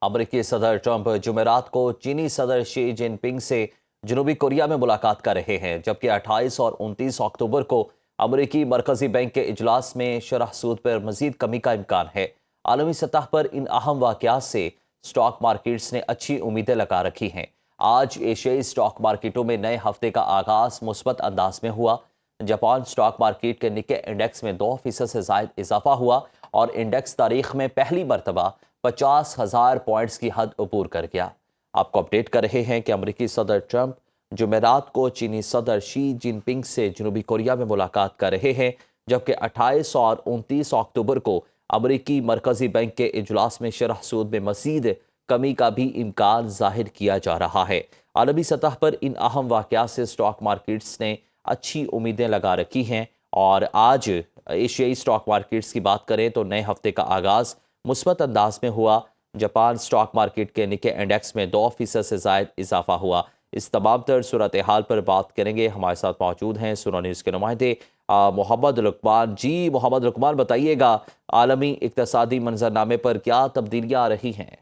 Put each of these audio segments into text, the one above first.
अमरीकी सदर ट्रंप जुमेरात को चीनी सदर शी जिनपिंग से जनूबी कोरिया में मुलाकात कर रहे हैं, जबकि 28 और 29 अक्टूबर को अमरीकी मरकजी बैंक के इजलास में शरह सूद पर मजीद कमी का इम्कान है। आलमी सतह पर इन अहम वाक़यात से स्टॉक मार्केट्स ने अच्छी उम्मीदें लगा रखी हैं। आज एशियाई स्टॉक मार्केटों में नए हफ्ते का आगाज मुस्बत अंदाज में हुआ। जापान स्टॉक मार्केट के निक्के इंडेक्स में 2% से ज़ायद इजाफा हुआ और इंडेक्स तारीख में पहली मरतबा 50,000 पॉइंट्स की हद अबूर कर गया। आपको अपडेट कर रहे हैं कि अमरीकी सदर ट्रंप जुमेरात को चीनी सदर शी जिनपिंग से जनूबी कोरिया में मुलाकात कर रहे हैं, जबकि 28 और 29 अक्टूबर को अमरीकी मरकजी बैंक के इजलास में शरह सूद में मज़ीद कमी का भी इम्कान जाहिर किया जा रहा है। आलमी सतह पर इन अहम वाक़यात से स्टॉक मार्केट्स ने अच्छी उम्मीदें लगा रखी हैं और आज एशियाई स्टॉक मार्केट्स की बात करें तो नए हफ्ते का आगाज़ मुस्बत अंदाज में हुआ। जापान स्टॉक मार्केट के निक्के इंडेक्स में 2% से ज़ायद इजाफा हुआ। इस तमाम तर सूरत हाल पर बात करेंगे। हमारे साथ मौजूद हैं सुना न्यूज़ के नुमाइंदे मोहम्मद लुकमान। जी मोहम्मद लुकमान, बताइएगा आलमी इक़्तिसादी मंजरनामे पर क्या तब्दीलियाँ आ रही हैं?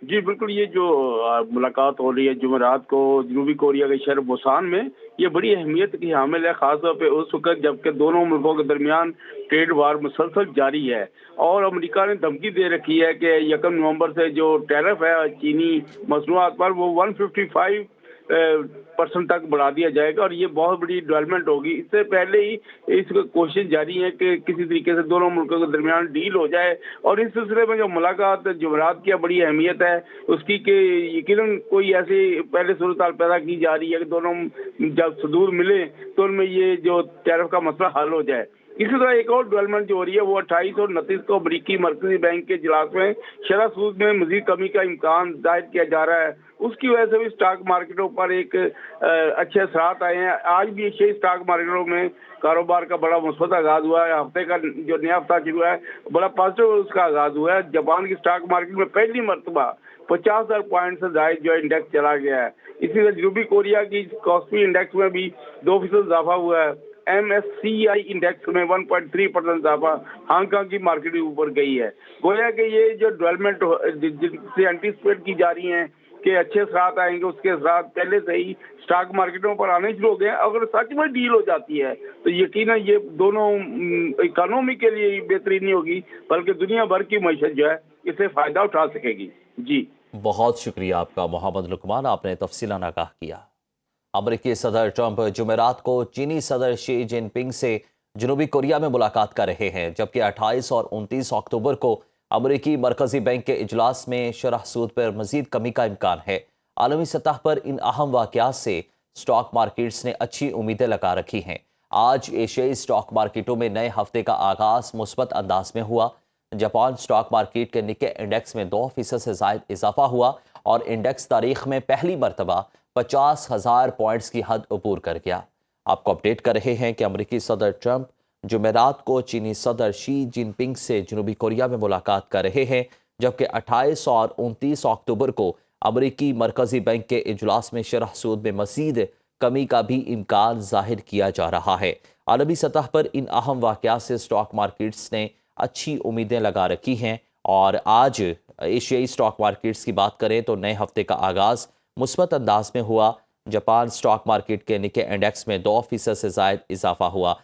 जी बिल्कुल, ये जो मुलाकात हो रही है जुमेरात को जनूबी कोरिया के शहर बुसान में, ये बड़ी अहमियत की हामिल है, खासतौर पे उस वक्त जबकि दोनों मुल्कों के दरमियान ट्रेड वार मुसलसल जारी है और अमेरिका ने धमकी दे रखी है कि 1 नवंबर से जो टैरिफ है चीनी मसनूआत पर वो 155% तक बढ़ा दिया जाएगा और ये बहुत बड़ी डेवलपमेंट होगी। इससे पहले ही इस कोशिश जारी है कि किसी तरीके से दोनों मुल्कों के दरमियान डील हो जाए और इस सिलसिले में जो मुलाकात जुमेरात की बड़ी अहमियत है उसकी कि यकीनन कोई ऐसी पहले सूरत हाल पैदा की जा रही है कि दोनों जब सदूर मिले तो उनमें ये जो टैरिफ का मसला हल हो जाए। इसी तरह एक और डेवलपमेंट जो हो रही है वो 28 और 29 को अमरीकी मरकजी बैंक के इजलास में शरह सूद में मजीद कमी का इम्कान जाहिर किया जा रहा है। उसकी वजह से भी स्टॉक मार्केटों पर एक अच्छे असरात आए हैं। आज भी एशियाई स्टॉक मार्केटों में कारोबार का बड़ा मुस्बत आगाज हुआ है। हफ्ते का जो नया हफ्ता शुरू है बड़ा पॉजिटिव उसका आगाज हुआ है। जापान की स्टॉक मार्केट में पहली मरतबा 50,000 पॉइंट से ज्यादा जो इंडेक्स चला गया है। इसी तरह जनूबी कोरिया की कॉस्पी इंडेक्स में भी 2% इजाफा हुआ है। MSCI इंडेक्स में 1.3% इजाफा हांगकांग की मार्केट ऊपर गई है। गोया कि ये जो डेवलपमेंट जिनसे एंटीसिपेट की जा रही हैं कि अच्छे असरात आएंगे, उसके असरात पहले से ही स्टॉक मार्केटों पर आने शुरू हो गए। अगर सच में डील हो जाती है तो यकीनन ये दोनों इकोनॉमी के लिए बेहतरीन नहीं होगी बल्कि दुनिया भर की मईशत जो है इससे फायदा उठा सकेगी। जी बहुत शुक्रिया आपका मोहम्मद लुकमान, आपने तफसीलान आगाह किया। अमरीकी सदर ट्रंप जुमेरात को चीनी सदर शी जिनपिंग से जनूबी कोरिया में मुलाकात कर रहे हैं, जबकि 28 और 29 अक्टूबर को अमरीकी मरकजी बैंक के इजलास में शरह सूद पर मजीद कमी का इम्कान है। आलमी सतह पर इन अहम वाक़यात से स्टॉक मार्केट्स ने अच्छी उम्मीदें लगा रखी हैं। आज एशियाई स्टॉक मार्केटों में नए हफ्ते का आगाज मुस्बत अंदाज में हुआ। जापान स्टॉक मार्केट के निक्के इंडेक्स में 2% से ज़ायद इजाफा हुआ और इंडेक्स तारीख में पहली मरतबा 50,000 पॉइंट्स की हद अबूर कर गया। आपको अपडेट कर रहे हैं कि अमरीकी सदर ट्रंप जुमेरात को चीनी सदर शी जिनपिंग से जनूबी कोरिया में मुलाकात कर रहे हैं, जबकि 28 और 29 अक्टूबर को अमरीकी मरकजी बैंक के इजलास में शरह सूद में मजीद कमी का भी इम्कान जाहिर किया जा रहा है। आलमी सतह पर इन अहम वाक़यात से स्टॉक मार्केट्स ने अच्छी उम्मीदें लगा रखी हैं और आज एशियाई स्टॉक मार्केट्स की बात करें तो नए हफ्ते का आगाज़ मुस्बत अंदाज में हुआ। जापान स्टॉक मार्केट के निक्के इंडेक्स में 2% से ज़ायद इजाफा हुआ।